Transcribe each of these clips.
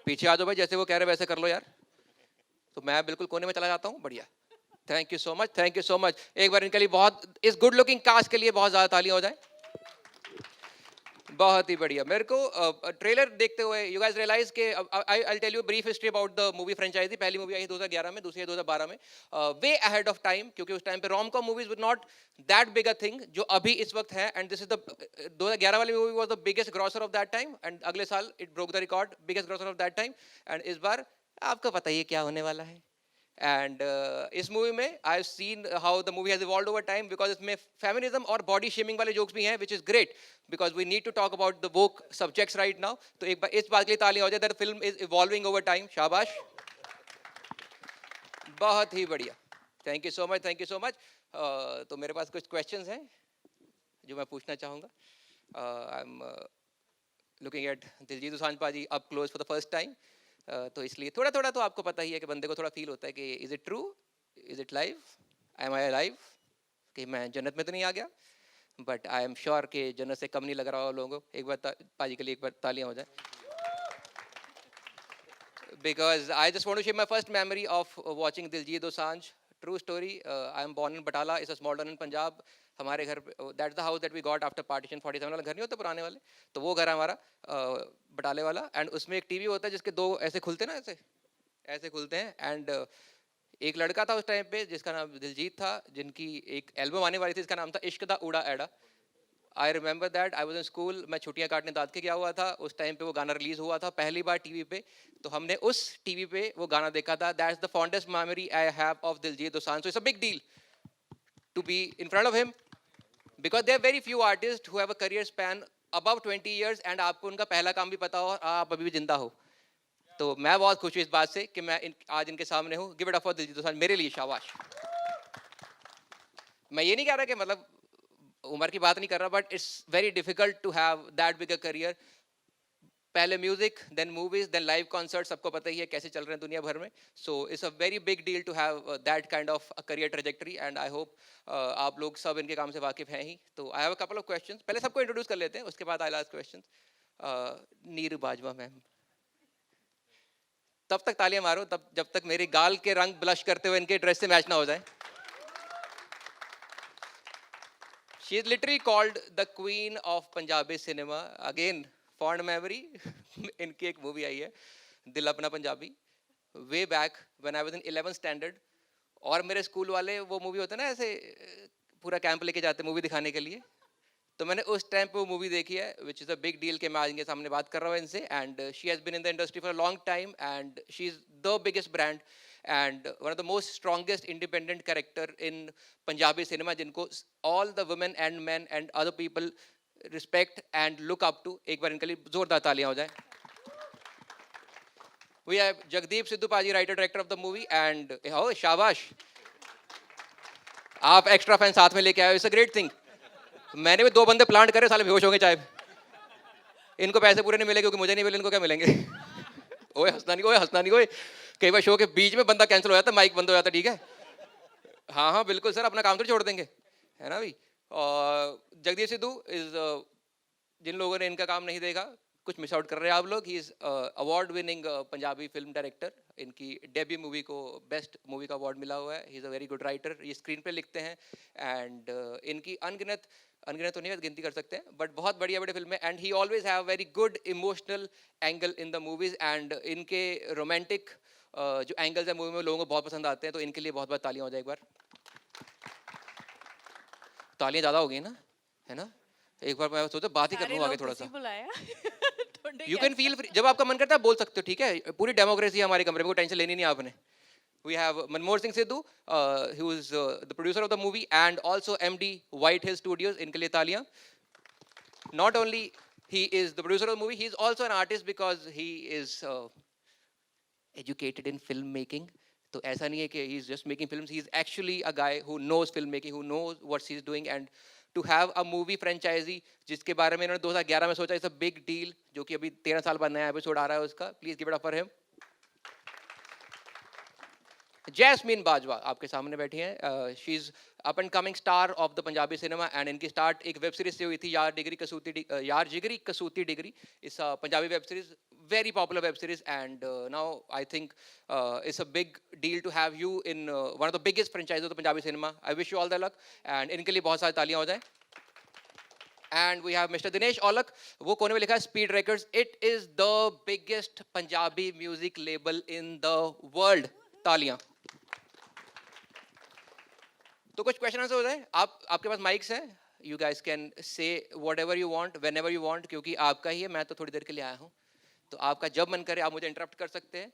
पीछे आ जाओ भाई, जैसे वो कह रहे वैसे कर लो यार। तो मैं बिल्कुल कोने में चला जाता हूँ। बढ़िया, thank you so much, thank you so much. एक बार इनके लिए बहुत, इस गुड लुकिंग कास्ट के लिए बहुत ज्यादा तालियां हो जाए। बहुत ही बढ़िया। मेरे को ट्रेलर देखते हुए यू गाइस रियलाइज के I tell you brief history about the movie franchise. पहली मूवी आई 2011 में, दूसरी 2012 में, वे अहेड ऑफ टाइम, क्योंकि उस टाइम पे rom com movies were not that big a thing जो अभी इस वक्त है। एंड दिस इज द 2011 वाली movie was the biggest grocer of that time, and अगले साल it broke the record biggest grocer of that time. And इस बार आपको पता ही है क्या होने वाला है। एंड इस मूवी में I have seen how the movie has evolved over time, because इसमें फेमिनिज्म और बॉडी शेमिंग वाले जोक्स भी हैं, which is great, because we need to talk about the woke subjects right now. तो एक बार इस बात के लिए तालियां हो जाए, that film is evolving over time. शाबाश, बहुत ही बढ़िया, thank you so much, thank you so much. तो मेरे पास कुछ क्वेश्चंस हैं जो मैं पूछना चाहूँगा। I am looking at Diljit Dosanjh paaji up close for the first time. तो इसलिए थोड़ा थोड़ा तो आपको पता ही है कि बंदे को थोड़ा फील होता है कि is it true, is it live, am I live, कि मैं जन्नत में तो नहीं आ गया। बट आई एम श्योर कि जन्नत से कम नहीं लग रहा हो लोगों को। एक बार पाजी के लिए एक बार तालियां हो जाए। Because I just want to share my first memory of watching Diljit Dosanjh. True story. I am born in Batala. It's a small town in Punjab. हमारे घर that's the house that we got after partition. 47 वाला घर नहीं होता पुराने वाले, तो वो घर हमारा बटाले वाला। एंड उसमें एक टीवी होता है जिसके दो ऐसे खुलते हैं ना, ऐसे ऐसे खुलते हैं। एंड एक लड़का था उस टाइम पे जिसका नाम दिलजीत था, जिनकी एक एल्बम आने वाली थी जिसका नाम था इश्क दा उड़ा एड़ा। I remember that I was in school, मैं छुट्टियां काटने दाद के गया हुआ था। उस टाइम पे वो गाना रिलीज हुआ था पहली बार टीवी पे, तो हमने उस टीवी पे वो गाना देखा था। That's the fondest memory I have of Diljit Dosanjh. So it's a big deal to be in front of him, because there very few artist who have a career span above 20 years, and आपको उनका पहला काम भी पता हो और आप अभी भी जिंदा हो। तो मैं बहुत खुश हूँ इस बात से कि मैं आज इनके सामने हूँ। Give it up for Diljit Dosanjh, मेरे लिए शाबाश। मैं ये नहीं कह रहा कि मतलब उम्र की बात नहीं कर रहा, but it's very difficult to have that big a career. पहले music, then movies, then live concert, सबको पता ही है कैसे चल रहे हैं दुनिया भर में। So it's a very big deal to have that kind of career trajectory, and I hope आप लोग सब इनके काम से वाकिफ हैं ही। तो I have a couple of questions, पहले सबको इंट्रोड्यूस कर लेते हैं, उसके बाद I ask questions. Neeru Bajwa ma'am, तब तक तालियां मारो तब जब तक मेरे गाल के रंग ब्लश करते हुए इनके ड्रेस से मैच ना हो जाए। She is literally called the queen of Punjabi cinema. Again, fond memory. इनकी एक मूवी आई है दिल अपना Punjabi, way back when I was in 11th standard. और मेरे स्कूल वाले वो मूवी होता है ना ऐसे पूरा कैंप लेके जाते मूवी दिखाने के लिए, तो मैंने उस टाइम पे वो मूवी देखी है, which is a big deal कि मैं आज इनके सामने बात कर रहा हूँ इनसे। And she has been in the industry for a long time, and she is the biggest brand and one of the most strongest independent character in Punjabi cinema, जिनको all the women and men and other people respect and look up to। एक बार इनके लिए जोरदार तालियां हो जाए। We have Jagdeep Sidhu Paji, writer director of the movie, and oh शाबाश, आप एक्स्ट्रा फैन साथ में लेके आए हो, इट्स अ ग्रेट थिंग। मैंने भी दो बंदे प्लांट करे, साले बेहोश होंगे चाहे। इनको पैसे पूरे नहीं मिले क्योंकि मुझे नहीं मिले, इनको क्या मिलेंगे? ओए हंसना नहीं, ओए हंसना नहीं, ओए कई बार शो के बीच में बंदा कैंसिल हो जाता है, माइक बंद हो जाता है, ठीक है? हाँ हाँ बिल्कुल सर, अपना काम तो छोड़ देंगे, है ना भाई। और जगदीश सिद्धू इज, जिन लोगों ने इनका काम नहीं देखा कुछ मिस आउट कर रहे हैं आप लोग। He is award winning Punjabi film director. इनकी डेब्यू मूवी को बेस्ट मूवी का अवार्ड मिला हुआ है। He is a very good writer, ये स्क्रीन पे लिखते हैं। एंड इनकी अनगिनत, अनगिनत तो नहीं गिनती कर सकते हैं, बट बहुत बढ़िया बड़ी फिल्म है। And he always have very good emotional angle in the movies, and इनके रोमांटिक जो एंगल्स है मूवी में लोगों को बहुत पसंद आते हैं। तो इनके लिए बहुत बहुत तालियां हो जाए एक बार। तालियां ज़्यादा हो गई ना, है ना? एक बार मैं सोचा बात ही कर लूँ आगे थोड़ा सा। यू कैन फील फ्री, जब आपका मन करता है बोल सकते हो, ठीक है? पूरी डेमोक्रेसी है हमारे कमरे में, कोई टेंशन लेनी नहीं आपने। We have Manmohan Singh Sidhu, who is the producer of the movie and also MD White Hill Studios. इनके लिए तालियां। Not only he is the producer of the movie, he is also an artist because he is educated in filmmaking. तो ऐसा नहीं है कि he is just making films. He is actually a guy who knows filmmaking, who knows what he is doing, and to have a movie franchisee जिसके बारे में इन्होंने 2011 में सोचा, इट्स अ बिग डील, जो कि अभी 13 साल बाद नया एपिसोड आ रहा है उसका। Please give it up for him. Jasmine Bajwa आपके सामने बैठी हैं। She is up and coming star of the Punjabi cinema, and इनकी स्टार्ट एक वेब सीरीज से हुई थी, यार जिगरी कसूती डिगरी। इस Punjabi web series very popular web series, and now I think it's a big deal to have you in one of the biggest franchises of the Punjabi cinema. I wish you all the luck, and इनके लिए बहुत सारी तालियां हो जाएं. And we have Mr. Dinesh Aulak. वो कोने में लिखा है Speed Records. It is the biggest Punjabi music label in the world. तालियां. तो कुछ क्वेश्चन आंसर हो जाए. आपके पास माइक्स हैं. You guys can say whatever you want, whenever you want, क्योंकि आपका ही है. मैं तो थोड़ी देर के लिए आया हूँ. तो आपका जब मन करे आप मुझे इंटरप्ट कर सकते हैं.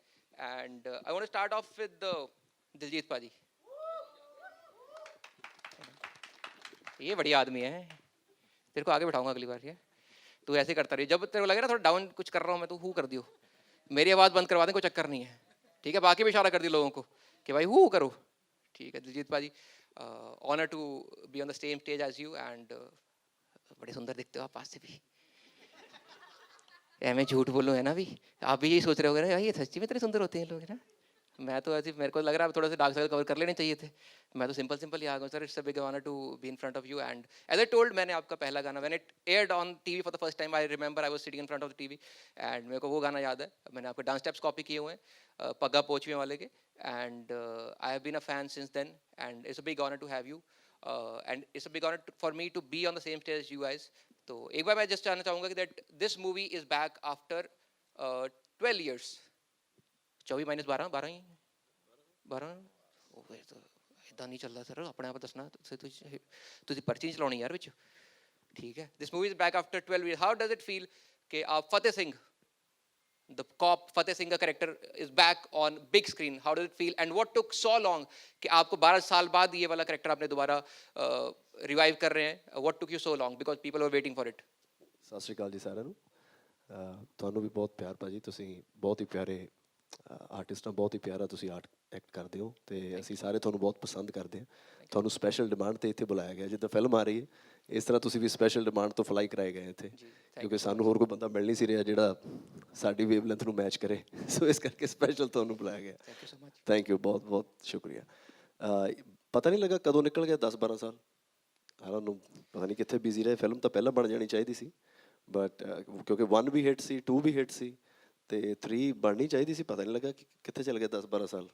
And I want to start off with Diljit पाजी. ये बढ़िया आदमी है. तेरे को आगे बिठाऊंगा अगली बार. ये तू ऐसे करता रही. जब तेरे को लगे ना थोड़ा डाउन कुछ कर रहा हूँ मैं, तो हु कर दियो. मेरी आवाज़ बंद करवा दें, कोई चक्कर नहीं है. ठीक है. बाकी भी इशारा कर दिया लोगों को कि भाई हु करो. ठीक है. Diljit paaji, honour to be on the same stage as you. And बड़े सुंदर दिखते हो आप पास से भी. मैं झूठ बोलूँ है ना. भी आप भी यही सोच रहे होगे ना, ये सच्ची में इतने सुंदर होते हैं लोग, है ना. मैं तो ऐसे, मेरे को लग रहा है थोड़ा सा डार्क सर्कल कवर कर लेने चाहिए थे. मैं तो सिंपल ही आ गया. Sir, it's a big honour to be in front of you. And as I told, मैंने आपका पहला गाना when it aired on TV for the first time, I remember I was sitting in front of the TV. And मेरे को वो गाना याद है. मैंने आपके डांस स्टेप्स कॉपी किए हुए हैं पग्गा पोचवे वाले के. And I have been a fan since then. And it's a big honour to have you. And it's a big honour for me to be on the same stage as you guys. तो एक बार मैं just जानना चाहूँगा कि that this movie is back after 12 years. 24 minus 12 12 ही 12. इतना नहीं चल रहा सर. अपने आप दसना तुझे पर्ची नहीं चलानी यार विच. ठीक है. This movie is back after 12 years. How does it feel कि आप Fateh Singh, the cop Fateh Singh का character is back on big screen? How does it feel, and what took so long कि आपको 12 साल बाद ये वाला character आपने दोबारा revive कर रहे हैं? What took you so long because people were waiting for it? ਸਤਿ ਸ਼੍ਰੀ ਅਕਾਲ ਜੀ ਸਾਰਿਆਂ ਨੂੰ. ਤੁਹਾਨੂੰ ਵੀ ਬਹੁਤ ਪਿਆਰ ਭਾਜੀ. ਤੁਸੀਂ ਬਹੁਤ ਹੀ ਪਿਆਰੇ ਆਰਟਿਸਟ ਹੋ. ਬਹੁਤ ਹੀ ਪਿਆਰਾ ਤੁਸੀਂ ਐਕਟ ਕਰਦੇ ਹੋ ਤੇ ਅਸੀਂ ਸਾਰੇ ਤੁਹਾਨੂੰ ਬਹੁਤ ਪਸੰਦ ਕਰਦੇ ਹਾਂ. ਤੁਹਾਨੂੰ ਸਪੈਸ਼ਲ ਡਿਮਾਂਡ ਤੇ ਇੱਥੇ ਬੁਲਾਇਆ ਗਿਆ. ਜਿੱਦਾਂ ਫਿਲਮ ਆ ਰਹੀ ਹੈ ਇਸ ਤਰ੍ਹਾਂ ਤੁਸੀਂ ਵੀ ਸਪੈਸ਼ਲ ਡਿਮਾਂਡ ਤੋਂ ਫਲਾਈ ਕਰਾਏ ਗਏ ਇੱਥੇ, ਕਿਉਂਕਿ ਸਾਨੂੰ ਹੋਰ ਕੋਈ ਬੰਦਾ ਮਿਲ ਨਹੀਂ ਸੀ ਰਿਹਾ ਜਿਹੜਾ ਸਾਡੀ ਵੇਵਲੈਂਥ ਨੂੰ ਮੈਚ ਕਰੇ. ਸੋ ਇਸ ਕਰਕੇ ਸਪੈਸ਼ਲ ਤੁਹਾਨੂੰ ਬੁਲਾਇਆ ਗਿਆ. Thank you. ਬਹੁਤ ਬਹੁਤ ਸ਼ੁਕਰੀਆ. ਪਤਾ ਨਹੀਂ ਲੱਗਾ ਕਦੋਂ ਨਿਕਲ ਗਿਆ 10-12 ਸਾਲ. ਸਾਨੂੰ ਪਤਾ ਨਹੀਂ ਕਿੱਥੇ ਬਿਜ਼ੀ ਰਹੇ. ਫਿਲਮ ਤਾਂ ਪਹਿਲਾਂ ਬਣ ਜਾਣੀ ਚਾਹੀਦੀ ਸੀ, ਬਟ ਕਿਉਂਕਿ 1 ਵੀ ਹਿੱਟ ਸੀ, 2 ਵੀ ਹਿੱਟ ਸੀ ਤੇ 3 ਬਣਨੀ ਚਾਹੀਦੀ ਸੀ. ਪਤਾ ਨਹੀਂ ਲੱਗਾ ਕਿ ਕਿੱਥੇ ਚਲ ਗਿਆ 10-12 ਸਾਲ.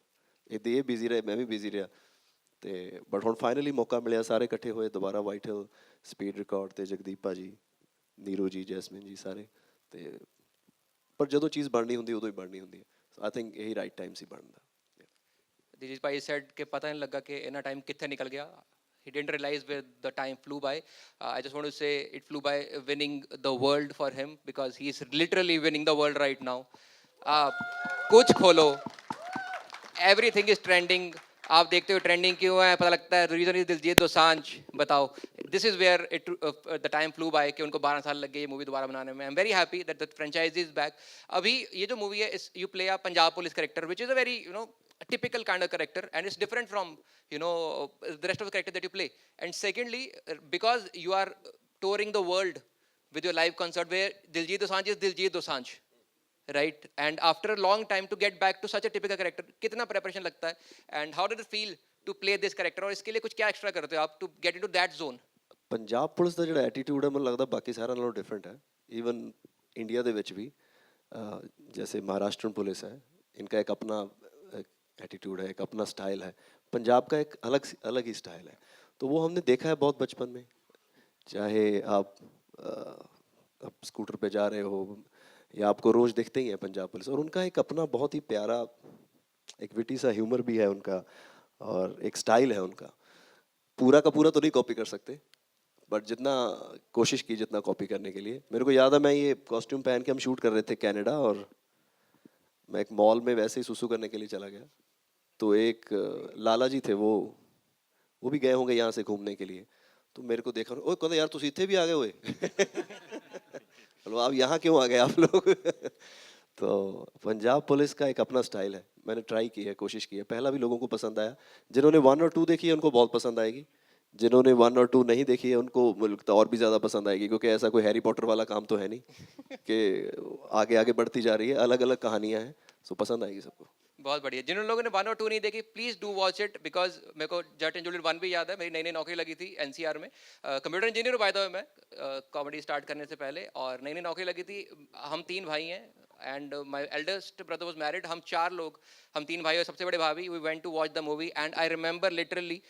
ਇੱਦਾਂ ਇਹ ਬਿਜ਼ੀ ਰਹੇ, ਮੈਂ ਵੀ ਬਿਜ਼ੀ ਰਿਹਾ. ਤੇ ਬਟ ਹੁਣ ਫਾਈਨਲੀ ਮੌਕਾ ਮਿਲਿਆ. ਸਾਰੇ ਇਕੱਠੇ ਹੋਏ ਦੁਬਾਰਾ. ਵਾਈਟ ਹਿੱਲ, ਸਪੀਡ ਰਿਕਾਰਡ ਤੇ ਜਗਦੀਪ ਭਾਜੀ, ਨੀਰੂ ਜੀ, ਜੈਸਮਿਨ ਜੀ, ਸਾਰੇ. ਤੇ ਪਰ ਜਦੋਂ ਚੀਜ਼ ਬਣਨੀ ਹੁੰਦੀ ਉਦੋਂ ਹੀ ਬਣਨੀ ਹੁੰਦੀ ਹੈ. ਆਈ ਥਿੰਕ ਇਹੀ ਰਾਈਟ ਟਾਈਮ ਸੀ ਬਣਨ ਦਾ. दिलीप भाई said कि पता नहीं लगा कि इतना टाइम कितने निकल गया. He didn't realize where the time flew by. I just want to say it flew by winning the world for him, because he is literally winning the world right now. कुछ खोलो, everything is trending. आप देखते हो trending क्यों है, पता लगता है रीजन इज दिलजीत दोसांझ. बताओ. This is where it the time flew by कि उनको 12 साल लग गए ये मूवी दोबारा बनाने में. I am very happy that the franchise is back. अभी ये जो मूवी है, you play a Punjab police character which is a very typical kind of character, and it's different from the rest of the character that you play. And secondly, because you are touring the world with your live concert where Diljit Dosanjh is Diljit Dosanjh, right? And after a long time to get back to such a typical character, कितना preparation लगता है, and how did it feel to play this character? और इसके लिए कुछ क्या extra करते हो आप to get into that zone? Punjab police ਦਾ ਜਿਹੜਾ ਐਟੀਟਿਊਡ ਹੈ ਮੈਨੂੰ ਲੱਗਦਾ ਬਾਕੀ ਸਾਰਿਆਂ ਨਾਲੋਂ ਡਿਫਰੈਂਟ ਹੈ. ਈਵਨ ਇੰਡੀਆ ਦੇ ਵਿੱਚ ਵੀ जैसे महाराष्ट्र पुलिस है, इनका एक अपना एटीट्यूड है, एक अपना स्टाइल है. पंजाब का एक अलग ही स्टाइल है. तो वो हमने देखा है बहुत बचपन में. चाहे आप स्कूटर पे जा रहे हो या आपको रोज़ देखते ही हैं पंजाब पुलिस. और उनका एक अपना बहुत ही प्यारा एक विटी सा ह्यूमर भी है उनका, और एक स्टाइल है उनका. पूरा का पूरा तो नहीं कॉपी कर सकते, बट जितना कोशिश की जितना कॉपी करने के लिए. मेरे को याद है मैं ये कॉस्ट्यूम पहन के हम शूट कर रहे थे कनाडा, और मैं एक मॉल में वैसे ही सुसु करने के लिए चला गया. तो एक लाला जी थे, वो भी गए होंगे यहाँ से घूमने के लिए. तो मेरे को देखा, ओए कहते यार तुम इतने भी आ गए हुए. बोलो आप यहाँ क्यों आ गए आप लोग. तो पंजाब पुलिस का एक अपना स्टाइल है. मैंने ट्राई की है, कोशिश की है. पहला भी लोगों को पसंद आया. जिन्होंने 1 और 2 देखी है उनको बहुत पसंद आएगी. जिन्होंने 1 और 2 नहीं देखी है उनको मुझे लगता है और भी ज़्यादा पसंद आएगी, क्योंकि ऐसा कोई हैरी पॉटर वाला काम तो है नहीं कि आगे आगे बढ़ती जा रही है. अलग अलग कहानियाँ हैं. सो पसंद आएगी सबको. बहुत बढ़िया. जिन लोगों ने 1 और 2 नहीं देखी, please do watch it, because मेरे को जट एंड जूलियट 1 भी याद है. मेरी नई नई नौकरी लगी थी एनसीआर में. Computer engineer by the way मैं, कॉमेडी स्टार्ट करने से पहले. और नई नई नौकरी लगी थी. हम 3 भाई हैं. And my eldest brother was married. हम 4 लोग, हम 3 भाई और सबसे बड़े भाभी, we went to watch the movie and I remember literally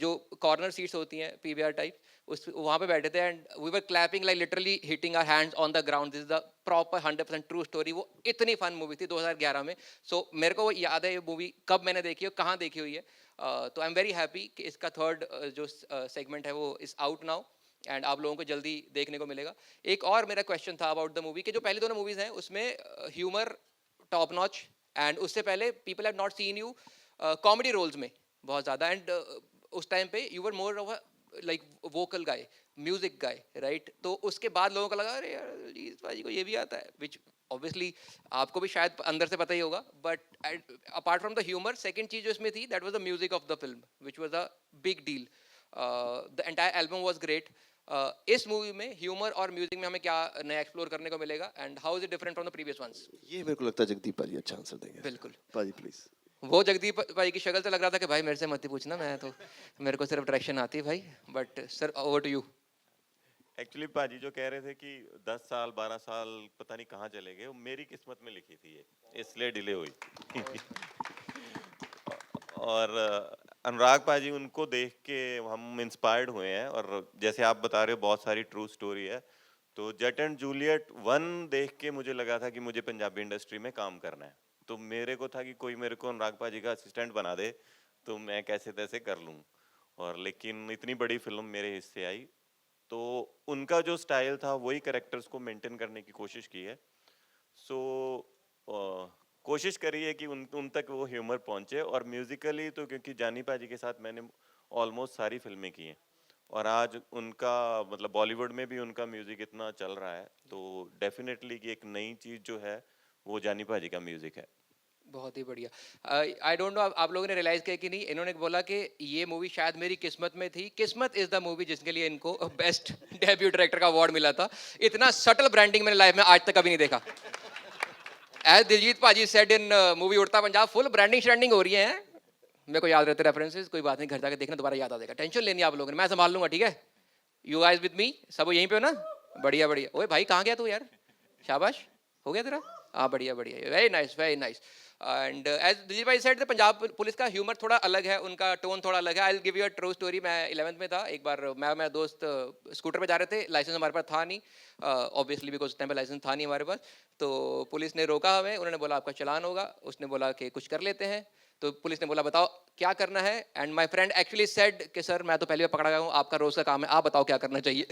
जो कॉर्नर सीट्स होती हैं पीवीआर टाइप, उस वहाँ पे बैठे थे and we were clapping like literally hitting our hands on the ground. This is the proper 100% true story. वो इतनी फन मूवी थी 2011 में. सो मेरे को वो याद है ये मूवी कब मैंने देखी है, कहाँ देखी हुई है. तो आई एम वेरी हैप्पी कि इसका थर्ड जो सेगमेंट है वो इज आउट नाउ एंड आप लोगों को जल्दी देखने को मिलेगा. एक और मेरा क्वेश्चन था अबाउट द मूवी कि जो पहली दोनों मूवीज हैं उसमें ह्यूमर टॉप नॉच एंड उससे पहले people have not seen you comedy roles में बहुत ज़्यादा एंड उस टाइम पे you were more of a like vocal guy, music guy, right. तो उसके बाद लोगों को लगा अरे यार इस भाई को ये भी आता है, विच ऑब्वियसली आपको भी शायद अंदर से पता ही होगा. But apart from the humour second चीज जो इसमें थी that was the music of the film which was a big deal. The entire album was great. इस मूवी में ह्यूमर और म्यूजिक में हमें क्या नया एक्सप्लोर करने को मिलेगा and how is it different from the previous ones? ये मेरे को लगता है जगदीप भाजी अच्छा आंसर देंगे. बिल्कुल. भाजी प्लीज. वो जगदीप भाई की शक्ल से लग रहा था कि भाई मेरे से मत ही पूछना, मैं तो मेरे को सिर्फ डायरेक्शन आती है भाई. But sir over to you. Actually paaji जो कह रहे थे कि 10 साल 12 साल पता नहीं कहाँ चले गए, वो मेरी किस्मत में लिखी थी ये, इसलिए डिले हुई. और अनुराग पाजी उनको देख के हम इंस्पायर्ड हुए हैं. और जैसे आप बता रहे हो बहुत सारी ट्रू स्टोरी है. तो जट एंड जूलियट 1 देख के मुझे लगा था कि मुझे पंजाबी इंडस्ट्री में काम करना है. तो मेरे को था कि कोई मेरे को अनुराग पाजी का असिस्टेंट बना दे तो मैं कैसे तैसे कर लूँ. और लेकिन इतनी बड़ी फिल्म मेरे हिस्से आई तो उनका जो स्टाइल था वही कैरेक्टर्स को मेंटेन करने की कोशिश की है. सो कोशिश करी है कि उन तक वो ह्यूमर पहुंचे. और म्यूजिकली तो क्योंकि जानी पाजी के साथ मैंने ऑलमोस्ट सारी फिल्में की हैं और आज उनका मतलब बॉलीवुड में भी उनका म्यूजिक इतना चल रहा है तो डेफिनेटली कि एक नई चीज़ जो है वो जानी पाजी का म्यूजिक है. बहुत ही बढ़िया. आई डोंट नो आप लोगों ने रियलाइज किया कि नहीं, इन्होंने बोला कि ये मूवी शायद मेरी किस्मत में थी. किस्मत इज द मूवी जिसके लिए इनको बेस्ट डेब्यू डायरेक्टर का अवार्ड मिला था. इतना सटल ब्रांडिंग मैंने लाइफ में आज तक कभी नहीं देखा. एज दिलजीत पाजी सेड इन मूवी उड़ता पंजाब, फुल ब्रांडिंग श्रांडिंग हो रही है. मेरे को याद रहते रेफरेंसेस, कोई बात नहीं, घर जाकर देखना दोबारा याद आ जाएगा. टेंशन लेनी आप लोगों ने, मैं संभाल लूंगा. ठीक है, यू गाइस विद मी, सब यहीं पे हो ना? बढ़िया बढ़िया. ओए भाई कहाँ गया तू यार? शाबाश, हो गया तेरा? हाँ बढ़िया बढ़िया, very nice very nice. And as Dilip भाई सेड, पंजाब पुलिस का ह्यूमर थोड़ा अलग है, उनका टोन थोड़ा अलग है. I will give you a true story. मैं 11th में था, एक बार मैं और मेरा दोस्त स्कूटर पे जा रहे थे. लाइसेंस हमारे पास था नहीं ऑब्वियसली, बिकॉज उस टाइम पे लाइसेंस था नहीं हमारे पास. तो पुलिस ने रोका हमें, उन्होंने बोला आपका चालान होगा. उसने बोला कि कुछ कर लेते हैं. तो पुलिस ने बोला बताओ क्या करना है. And my friend actually said कि सर मैं तो पहली बार पकड़ा गया हूँ, आपका रोज का काम है, आप बताओ क्या करना चाहिए.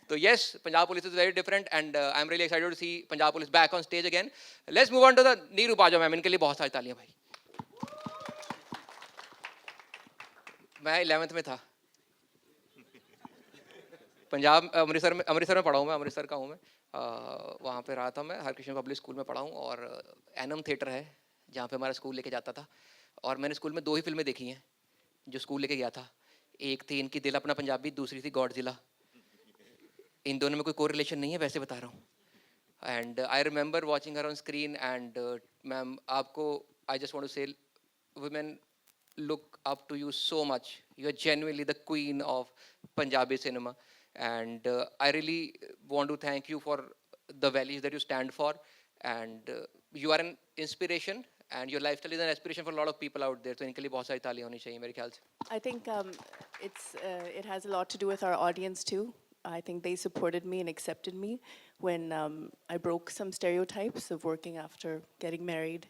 So yes, Punjab Police is very different and I'm really excited to see Punjab Police back on stage again. Let's move on to the Neeru Bajo ma'am. इनके लिए बहुत सारी तालियां भाई. मैं 11th में था. पंजाब अमृतसर में पढ़ा हूँ मैं, अमृतसर का हूँ मैं. वहाँ पे रहा था मैं, हरकृष्ण पब्लिक स्कूल में पढ़ा हूँ. और एनम थिएटर है जहाँ पे हमारा स्कूल लेके जाता था. और मैंने स्कूल में 2 ही फिल्में देखी हैं जो स्कूल लेके गया था. एक थी इनकी दिल अपना पंजाबी, दूसरी थी गॉडजिला. इन दोनों में कोई कोरिलेशन नहीं है, वैसे बता रहा हूँ. And I remember watching her on screen and ma'am आपको आई जस्ट वांट टू से women look up to you so much. You are genuinely the queen of Punjabi cinema, and I really want to thank you for the values that you stand for, and you are an inspiration, and your lifestyle is an inspiration for a lot of people out there. तो इनके लिए बहुत सारी तालियां होनी चाहिए मेरे ख्याल से. I think it has a lot to do with our audience too. I think they supported me and accepted me when I broke some stereotypes of working after getting married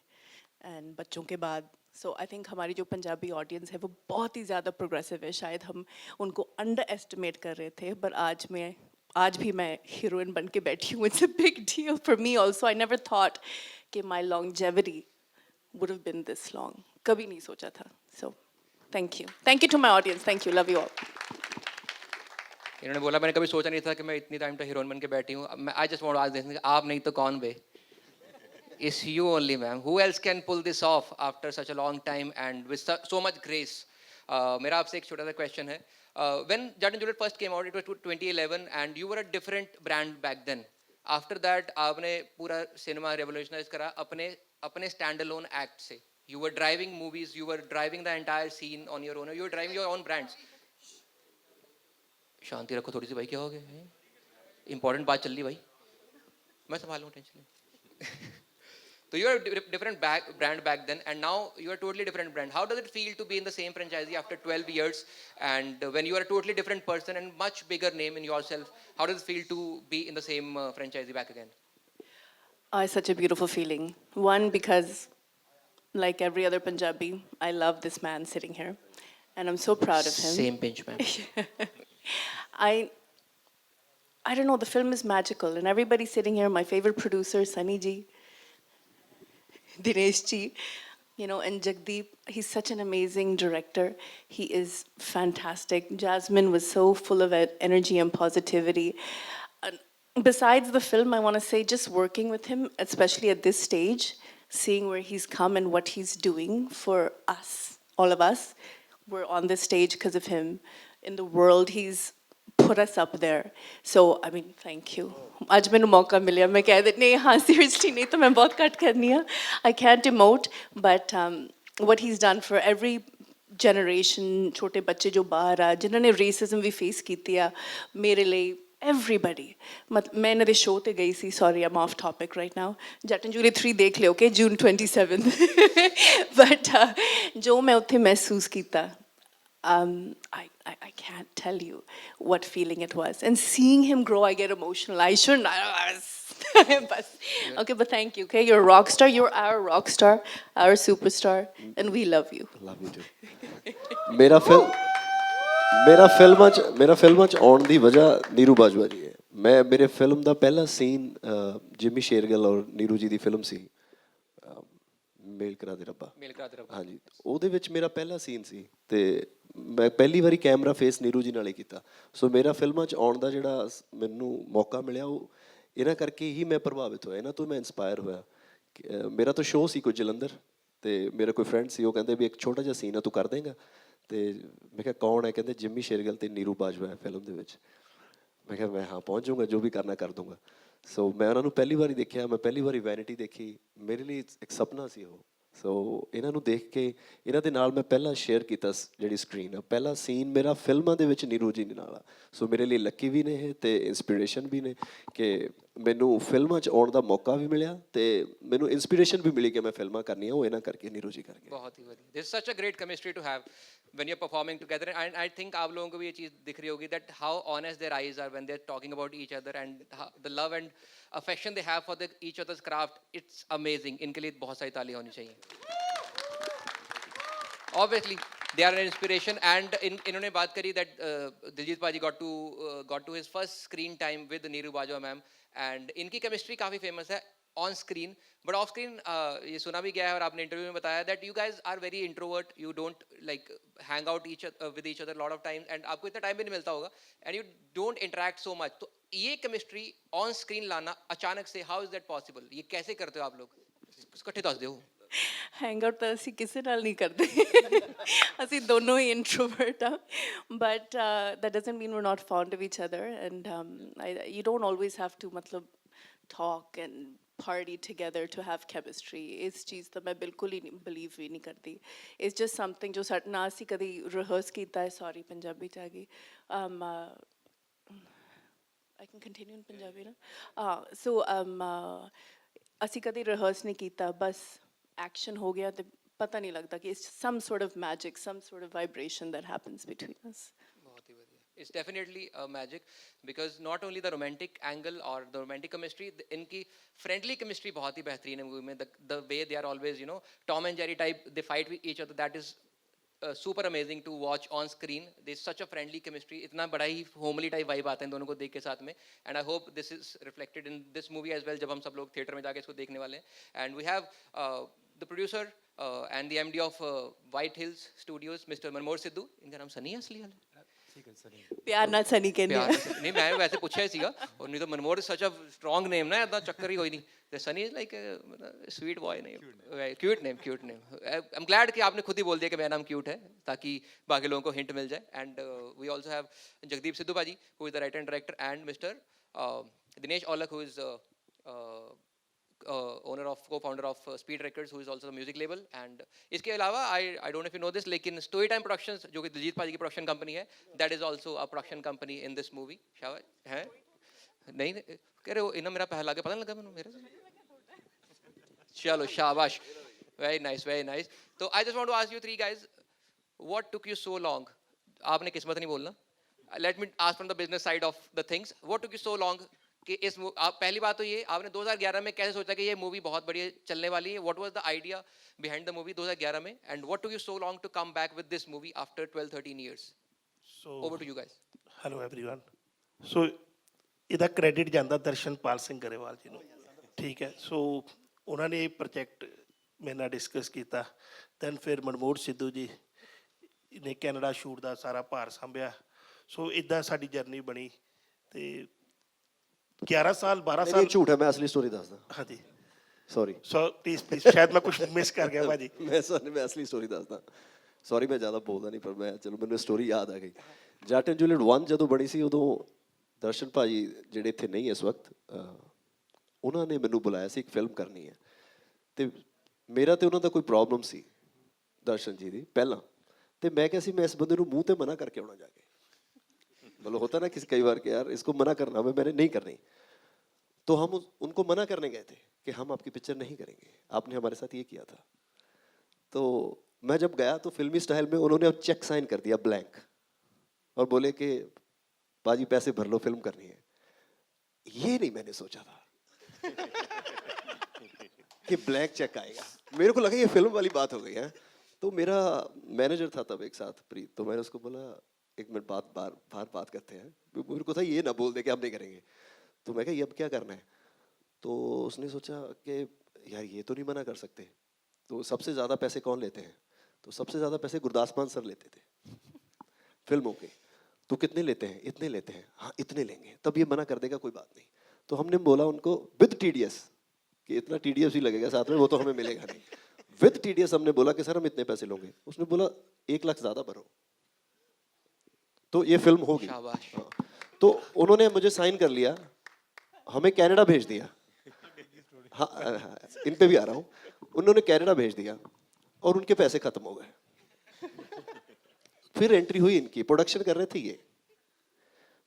and बच्चों के बाद. So I think हमारी जो Punjabi audience है वो बहुत ही ज़्यादा progressive है. शायद हम उनको underestimate कर रहे थे, but आज भी मैं heroine बन के बैठी हूँ. It's a big deal for me also. I never thought कि my longevity would have been this long. कभी नहीं सोचा था. So thank you. Thank you to my audience. Thank you. Love you all. इन्होंने बोला मैंने कभी सोचा नहीं था कि मैं इतनी टाइम तक हीरोइन बन के बैठी हूँ. I just want to ask this, आप नहीं तो कौन बे? It's you only, ma'am. Who else can pull this off after such a long time and with so much grace? मेरा आपसे एक छोटा सा क्वेश्चन है. When Jat and Juliet first came out, it was 2011, and you were a different brand back then. After that, आपने पूरा cinema revolutionize करा अपने standalone act से. You were driving movies, you were driving the entire scene on your own. You were driving your own brands. शांति रखो थोड़ी सी भाई, क्या हो गया? इंपॉर्टेंट बात चल रही भाई. मैं संभालूं टेंशन नहीं. So you are a different brand back then, and now you are totally different brand. How does it feel to be in the same franchisee after 12 years, and when you are a totally different person and much bigger name in yourself? How does it feel to be in the same franchisee back again? It's such a beautiful feeling. One, because like every other Punjabi, I love this man sitting here, and I'm so proud of him. Same pinch, man. I I don't know, the film is magical, and everybody sitting here, my favorite producer, Sunny Ji, Dinesh Ji, you know, and Jagdeep, he's such an amazing director. He is fantastic. Jasmine was so full of energy and positivity. And besides the film, I want to say just working with him, especially at this stage, seeing where he's come and what he's doing for us, all of us, we're on this stage because of him. In the world, he's put us up there. So, I mean, thank you. आज मैंने मौका मिला मैं कह देती नहीं हाँ seriously नहीं तो मैं बहुत कट करनी है. I can't emote, but what he's done for every generation, छोटे बच्चे जो बाहर आ जिन्होंने racism भी face कीती है मेरे लिए everybody. मैं इन्हां दे show ते गई सी. Sorry, I'm off topic right now. Jatt and Juliet 3 देख लियो, okay? June 27th. But जो मैं उत्थे महसूस कीता, I can't tell you what feeling it was. And seeing him grow, I get emotional. I shouldn't. Okay, but thank you. Okay, you're a rock star. You're our rock star, our superstar, and we love you. Love you too ਮੇਰਾ ਫਿਲਮਾਂ 'ਚ ਆਉਣ ਦੀ ਵਜ੍ਹਾ ਨੀਰੂ ਬਾਜਵਾ ਜੀ ਹੈ. ਮੇਰੇ film ਦਾ ਪਹਿਲਾ scene ਜਿਮੀ ਸ਼ੇਰਗਿੱਲ ਔਰ ਨੀਰੂ ਜੀ ਦੀ ਫਿਲਮ ਸੀ ਮੇਲ ਕਰਾ ਦੇ ਰੱਬਾ. ਹਾਂਜੀ, ਉਹਦੇ ਵਿੱਚ ਮੇਰਾ ਪਹਿਲਾ ਸੀਨ ਸੀ ਤੇ ਮੈਂ ਪਹਿਲੀ ਵਾਰੀ ਕੈਮਰਾ ਫੇਸ ਨੀਰੂ ਜੀ ਨਾਲ ਹੀ ਕੀਤਾ. ਸੋ ਮੇਰਾ ਫਿਲਮਾਂ 'ਚ ਆਉਣ ਦਾ ਜਿਹੜਾ ਮੈਨੂੰ ਮੌਕਾ ਮਿਲਿਆ ਉਹ ਇਹਨਾਂ ਕਰਕੇ ਹੀ ਮੈਂ ਪ੍ਰਭਾਵਿਤ ਹੋਇਆ, ਇਹਨਾਂ ਤੋਂ ਮੈਂ ਇੰਸਪਾਇਰ ਹੋਇਆ. ਮੇਰਾ ਤਾਂ ਸ਼ੋਅ ਸੀ ਕੋਈ ਜਲੰਧਰ ਤੇ ਮੇਰਾ ਕੋਈ ਫਰੈਂਡ ਸੀ, ਉਹ ਕਹਿੰਦੇ ਵੀ ਇੱਕ ਛੋਟਾ ਜਿਹਾ ਸੀਨ ਆ ਤੂੰ ਕਰ ਦੇਂਗਾ. ਤੇ ਮੈਂ ਕਿਹਾ ਕੌਣ ਹੈ? ਕਹਿੰਦੇ ਜਿਮੀ ਸ਼ੇਰਗਿੱਲ ਤੇ ਨੀਰੂ ਬਾਜਵਾ ਹੈ ਫਿਲਮ ਦੇ ਵਿੱਚ. ਮੈਂ ਕਿਹਾ ਮੈਂ ਹਾਂ ਪਹੁੰਚ ਜਾਊਂਗਾ, ਜੋ ਵੀ ਕਰਨਾ ਕਰ ਦੂੰਗਾ. ਸੋ ਮੈਂ ਉਹਨਾਂ ਨੂੰ ਪਹਿਲੀ ਵਾਰੀ ਦੇਖਿਆ, ਮੈਂ ਪਹਿਲੀ ਵਾਰੀ ਵੈਨਿਟੀ ਦੇਖੀ, ਮੇਰੇ ਲਈ ਇੱਕ ਸੁਪਨਾ ਸੀ ਉਹ. ਸੋ ਇਹਨਾਂ ਨੂੰ ਦੇਖ ਕੇ ਇਹਨਾਂ ਦੇ ਨਾਲ ਮੈਂ ਪਹਿਲਾਂ ਸ਼ੇਅਰ ਕੀਤਾ ਜਿਹੜੀ ਸਕਰੀਨ ਆ, ਪਹਿਲਾ ਸੀਨ ਮੇਰਾ ਫਿਲਮਾਂ ਦੇ ਵਿੱਚ ਨੀਰੂ ਜੀ ਨਾਲ ਆ. ਸੋ ਮੇਰੇ ਲਈ ਲੱਕੀ ਵੀ ਨੇ ਇਹ ਤੇ ਇੰਸਪੀਰੇਸ਼ਨ ਵੀ ਨੇ ਕਿ ਮੈਨੂੰ ਫਿਲਮਾਂ 'ਚ ਆਉਣ ਦਾ ਮੌਕਾ ਵੀ ਮਿਲਿਆ ਤੇ ਮੈਨੂੰ ਇੰਸਪੀਰੇਸ਼ਨ ਵੀ ਮਿਲੀ ਕਿ ਮੈਂ ਫਿਲਮਾਂ ਕਰਨੀਆਂ, ਉਹ ਇਹਨਾਂ ਕਰਕੇ ਨੀਰੂ ਜੀ ਕਰਕੇ. बहुत ही बढ़िया. This is such a great chemistry to have when you're performing together, and I think आप लोगों को भी ये चीज़ दिख रही होगी that how honest their eyes are when they're talking about each other and the love and affection they have for each other's craft. It's amazing. इनके लिए बहुत सारी तालियां होनी चाहिए. Obviously, they are an inspiration, and इन्होंने बात करी that दिलजीत पाजी got to his first screen time with Neeru Bajwa ma'am, and इनकी chemistry काफी famous है on screen, but off screen ये सुना भी गया है और आपने इंटरव्यू में बताया that you guys are very introvert, you don't like hang out with each other a lot of times, and आपको इतना टाइम भी नहीं मिलता होगा, and you don't interact so much. तो ये chemistry on screen लाना अचानक से, how is that possible? ये कैसे करते हो आप लोग? इकट्ठे दस दो. हैंग आउट ਤਾਂ ਅਸੀਂ ਕਿਸੇ ਨਾਲ ਨਹੀਂ ਕਰਦੇ ਅਸੀਂ ਦੋਨੋਂ ਹੀ ਇੰਟਰੋਵਰਟ ਆ but that doesn't mean we're not fond of each other, and you don't always have to ਮਤਲਬ talk and party together to have chemistry. ਇਸ ਚੀਜ਼ ਤਾਂ ਮੈਂ ਬਿਲਕੁਲ ਹੀ ਬਲੀਵ ਵੀ ਨਹੀਂ ਕਰਦੀ. It's just something ਜੋ ਸਾਡੇ ਨਾਲ ਅਸੀਂ ਕਦੀ ਰਿਹਰਸ ਕੀਤਾ ਹੈ. ਸੌਰੀ ਪੰਜਾਬੀ 'ਚ ਆ ਗਈ. I can continue in Punjabi na. So ਅਸੀਂ ਕਦੀ ਰਿਹਰਸ ਨਹੀਂ ਕੀਤਾ, ਬਸ action ਹੋ ਗਿਆ ਤੇ ਪਤਾ ਨਹੀਂ ਲੱਗਦਾ ਕਿ it's some sort of magic, some sort of vibration that happens between us. बहुत ही बढ़िया. It's definitely a magic because not only the romantic angle or the romantic chemistry, इनकी friendly chemistry बहुत ही बेहतरीन है मूवी में. The way they are always, you know, Tom and Jerry type, they fight with each other. That is super amazing to watch on screen. There's such a friendly chemistry. इतना बड़ा ही homely type vibe आता है इन दोनों को देख के साथ में. And I hope this is reflected in this movie as well जब हम सब लोग theater में जाके इसको देखने वाले हैं. And we have the producer and the MD of White Hills Studios, Mr. Manmohan Sidhu. इनका नाम सनी है असली वाला? ਪਿਆਰ ਨਾਲ ਸਨੀ ਕਹਿੰਦੇ ਆ. नहीं मैं वैसे पूछा ही सीगा, और नहीं तो Manmohan is such a strong name ना, इतना चक्कर ही कोई नहीं. The Sunny is like a sweet boy name, cute name. I'm glad कि आपने खुद ही बोल दिया कि मेरा नाम cute है ताकि बाकी लोगों को हिंट मिल जाए. And we also have Jagdeep Sidhu Paji, who is the writer and director, and Mr. Dinesh Aulak, who is co-founder of Speed Records, who is also the music label. And इसके अलावा I don't know if you know this, लेकिन Story Time Productions जो कि दिलजीत पाजी की production company है, that is also a production company in this movie. शाबाश है नहीं कह रहे हो इन्हें मेरा पहला के पता नहीं लगा मैंने मेरे से। चलो शाबाश, वेरी नाइस वेरी नाइस। तो I just want to ask you three guys, what took you so long? आपने किस्मत नहीं बोलना, let me ask from the business side of the things, what took you so long कि इस आप पहली बात तो ये आपने 2011 में कैसे सोचा कि ये मूवी बहुत बढ़िया चलने वाली है? What was the idea behind the movie 2011 में, and what took you so long to come back with this movie after 12-13 years? So, Over to you guys. hello everyone. So, ਇਹਦਾ ਕ੍ਰੈਡਿਟ ਜਾਂਦਾ ਦਰਸ਼ਨਪਾਲ ਸਿੰਘ ਗਰੇਵਾਲ ਜੀ ਨੂੰ, ਠੀਕ ਹੈ। ਸੋ ਉਹਨਾਂ ਨੇ ਇਹ ਪ੍ਰੋਜੈਕਟ ਮੇਰੇ ਨਾਲ ਡਿਸਕਸ ਕੀਤਾ, ਦੈਨ ਫਿਰ ਮਨਮੋਹਨ ਸਿੱਧੂ ਜੀ ਨੇ ਕੈਨੇਡਾ ਸ਼ੂਟ ਦਾ ਸਾਰਾ ਭਾਰ ਸੰਭਿਆ। ਸੋ ਇਦਾਂ ਸਾਡੀ ਜਰਨੀ ਬਣੀ ਤੇ 11 ਸਾਲ 12 नहीं ਸਾਲ झूठ है, मैं असली स्टोरी दसदा। ਹਾਂਜੀ। सॉरी ਸੋ ਪਲੀਜ਼ ਸ਼ਾਇਦ ਮੈਂ ਕੁਝ ਮਿਸ ਕਰ ਗਿਆ ਭਾਜੀ। मैं असली स्टोरी दसदा। सॉरी मैं ज़्यादा बोलदा नहीं, पर मैं चलो मैंने स्टोरी याद आ गई। जट एंड जूलियट 1 ਜਦੋਂ ਬਣੀ ਸੀ ਉਦੋਂ ਦਰਸ਼ਨ ਭਾਜੀ ਜਿਹੜੇ ਇੱਥੇ ਨਹੀਂ ਇਸ ਵਕਤ, ਉਹਨਾਂ ਨੇ ਮੈਨੂੰ ਬੁਲਾਇਆ ਸੀ ਇੱਕ ਫਿਲਮ ਕਰਨੀ ਹੈ, ਤੇ ਮੇਰਾ ਤੇ ਉਹਨਾਂ ਦਾ ਕੋਈ ਪ੍ਰੋਬਲਮ ਸੀ ਦਰਸ਼ਨ ਜੀ ਦੀ ਪਹਿਲਾਂ, ਤੇ ਮੈਂ ਕਿਹਾ ਸੀ ਮੈਂ ਇਸ ਬੰਦੇ ਨੂੰ ਮੂੰਹ ਤੇ ਮਨਾ ਕਰਕੇ ਆਉਣਾ ਜਾ ਕੇ। मतलब होता ना किसी कई बार कि यार इसको मना करना मैंने नहीं करनी, तो हम उनको मना करने गए थे कि हम आपकी पिक्चर नहीं करेंगे, आपने हमारे साथ ये किया था। तो मैं जब गया तो फिल्मी स्टाइल में उन्होंने अब चेक साइन कर दिया ब्लैंक, और बोले कि बाजी पैसे भर लो, फिल्म करनी है। ये नहीं मैंने सोचा था कि ब्लैंक चेक आएगा, मेरे को लगा ये फिल्म वाली बात हो गई है। तो मेरा मैनेजर था तब एक साथ प्रीत, तो मैंने उसको बोला एक मिनट बात करते हैं, मेरे को था ये ना बोल दे कि हम नहीं करेंगे। तो मैं कहा ये अब क्या करना है? तो उसने सोचा कि यार ये तो नहीं मना कर सकते, तो सबसे ज़्यादा पैसे कौन लेते हैं? तो सबसे ज़्यादा पैसे गुरदास मान सर लेते थे फिल्मों के। तो कितने लेते हैं? इतने लेते हैं। हाँ इतने लेंगे, तब ये मना कर देगा, कोई बात नहीं। तो हमने बोला उनको विद TDS कि इतना TDS ही लगेगा साथ में, वो तो हमें मिलेगा नहीं। विद TDS हमने बोला कि सर हम इतने पैसे लोगे। उसने बोला 1 लाख ज़्यादा भरो, तो ये फिल्म होगी। शाबाश। हाँ। तो उन्होंने मुझे साइन कर लिया, हमें कनाडा भेज दिया। हाँ इन पे भी आ रहा हूँ। उन्होंने कनाडा भेज दिया और उनके पैसे खत्म हो गए। फिर एंट्री हुई इनकी, प्रोडक्शन कर रहे थे ये,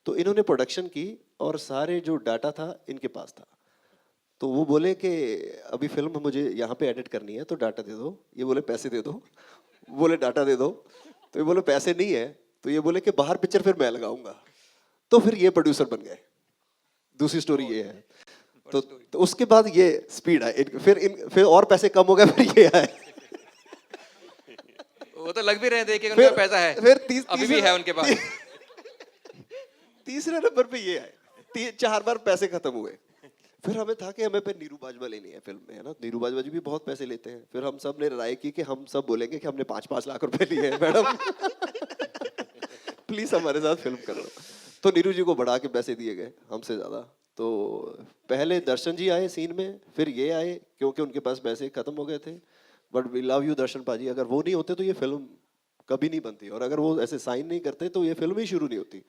तो इन्होंने प्रोडक्शन की और सारे जो डाटा था इनके पास था। तो वो बोले कि अभी फिल्म मुझे यहाँ पे एडिट करनी है, तो डाटा दे दो। ये बोले पैसे दे दो, बोले डाटा दे दो, तो ये बोले पैसे नहीं है, तो ये बोले कि बाहर पिक्चर फिर मैं लगाऊंगा। तो फिर ये प्रोड्यूसर बन गए। दूसरी स्टोरी ये है। तो उसके बाद ये स्पीड है, फिर और पैसे कम हो गए, फिर ये आए। वो तो लग भी रहे थे कि उनके पास पैसा है, फिर अभी भी है उनके पास। तीसरे नंबर पे ये आए। 4 बार पैसे खत्म हुए। फिर हमें था कि हमें पे नीरू बाजवा लेनी है फिल्म में, है ना। नीरू बाजवा जी भी बहुत पैसे लेते हैं। फिर हम सब ने राय की कि हम सब बोलेंगे कि हमने 5-5 लाख रुपए लिए हैं मैडम, प्लीज हमारे साथ फिल्म करो। तो नीरू जी को बढ़ा के पैसे दिए गए हमसे ज्यादा। तो पहले दर्शन जी आए सीन में, फिर ये आए क्योंकि उनके पास पैसे खत्म हो गए थे। बट वी लव यू दर्शन पाजी, अगर वो नहीं होते तो ये फिल्म कभी नहीं बनती, और अगर वो ऐसे साइन नहीं करते तो ये फिल्म ही शुरू नहीं होती।